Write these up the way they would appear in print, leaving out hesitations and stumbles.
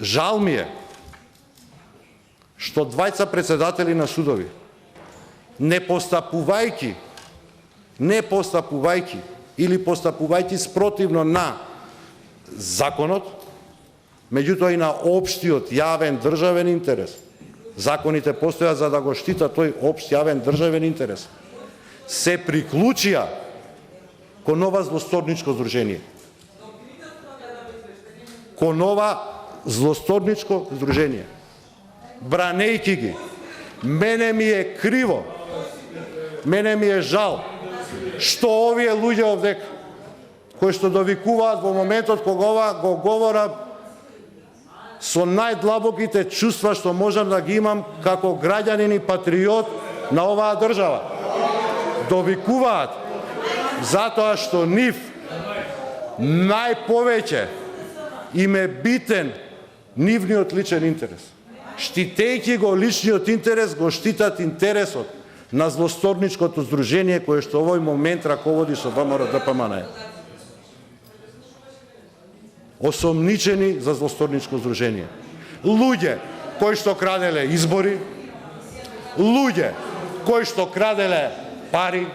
Жал ми е што двајца председатели на судови, не постапувајќи или постапувајќи спротивно на законот, меѓутоа и на општиот јавен државен интерес, законите постојат за да го штитат тој општ јавен државен интерес, се приклучија кон ова злосторничко здружение. Кон ова злосторничко здружение. Бранејќи ги. Мене ми е криво, мене ми е жал, што овие луѓе овдека, кои што довикуваат во моментот кога го говорам со најдлабоките чувства што можам да ги имам како граѓанин и патриот на оваа држава. Довикуваат затоа што нив најповеќе им е битен нивниот личен интерес. Штитејќи го личниот интерес, го штитат интересот на злосторничкото здружение кое што овој момент раководи со ВМРО-ДПМНЕ. Осомничени за злосторничко здружение. Луѓе кои што краделе избори, луѓе кои што краделе пари,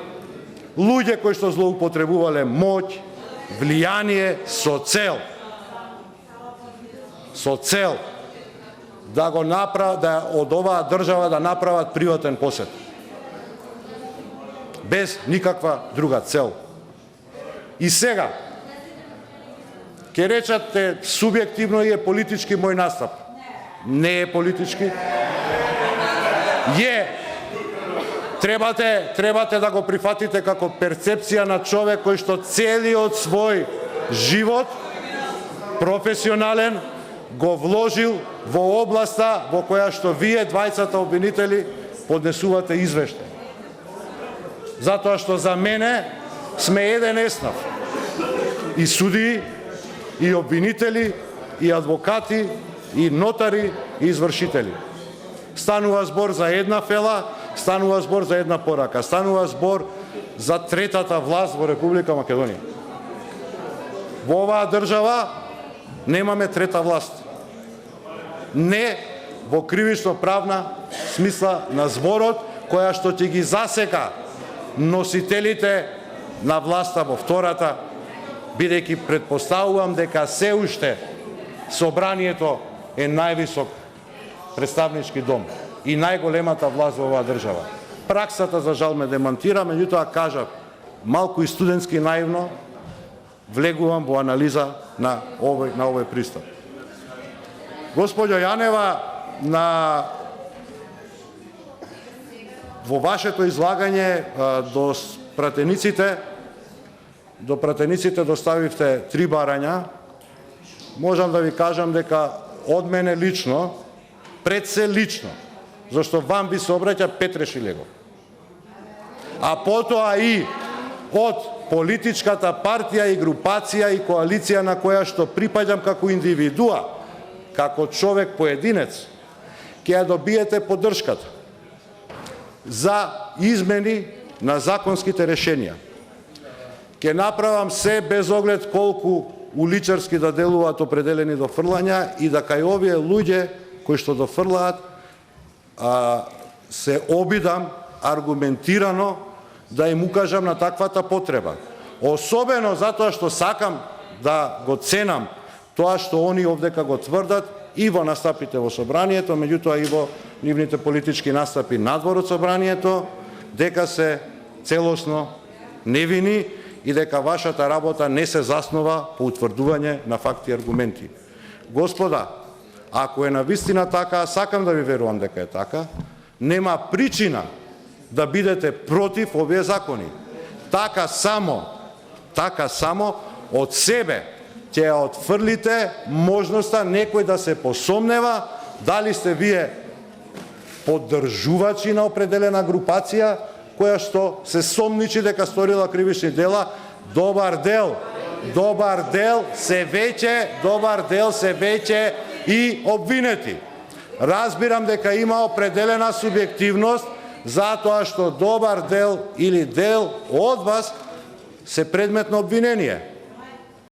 луѓе кои што злоупотребувале моќ, влијание со цел да го направат, да од оваа држава да направат приватен посет. Без никаква друга цел. И сега, ќе речете субјективно и е политички мој настап. Не е политички. Требате да го прифатите како перцепција на човек кој што целиот свој живот професионален го вложил во областа во која што вие двајцата обвинители поднесувате извештај. Затоа што за мене сме еден еснав. И судии, и обвинители, и адвокати, и нотари, и извршители. Станува збор за една фела, станува збор за една порака, станува збор за третата власт во Република Македонија. Во оваа држава немаме трета власт. Не во кривично-правна смисла на зборот, која што ќе ги засека носителите на власта во втората, бидејќи предпоставувам дека се уште собранието е највисок представнички дом и најголемата власт во оваа држава. Праксата за жал ме демантира, меѓутоа кажав, малку и студентски наивно, влегувам во анализа на овој пристап. Госпоѓо Јанева, во вашето излагање до пратениците доставивте 3 барања. Можам да ви кажам дека од мене лично, пред се лично, зашто вам би се обраќа Петре Шилегов. А потоа и од политичката партија и групација и коалиција на која што припаѓам како индивидуа, како човек поединец, ќе ја добиете поддршката за измени на законските решенија. Ќе направам се без оглед колку уличарски да делуваат определени дофрлања и да кај овие луѓе кои што дофрлаат се обидам аргументирано да им укажам на таквата потреба. Особено затоа што сакам да го ценам тоа што они овдека го тврдат и во настапите во собранието, меѓутоа и во нивните политички настапи надвор од собранието, дека се целосно невини и дека вашата работа не се заснова по утврдување на факти и аргументи. Господа, ако е навистина така, сакам да ви верувам дека е така, нема причина да бидете против овие закони. Така само од себе ќе ја отфрлите можноста некој да се посомнева дали сте вие поддржувачи на определена групација која што се сомничи дека сторила кривични дела. Добар дел се веќе и обвинети. Разбирам дека има определена субјективност затоа што добар дел или дел од вас се предмет на обвинение.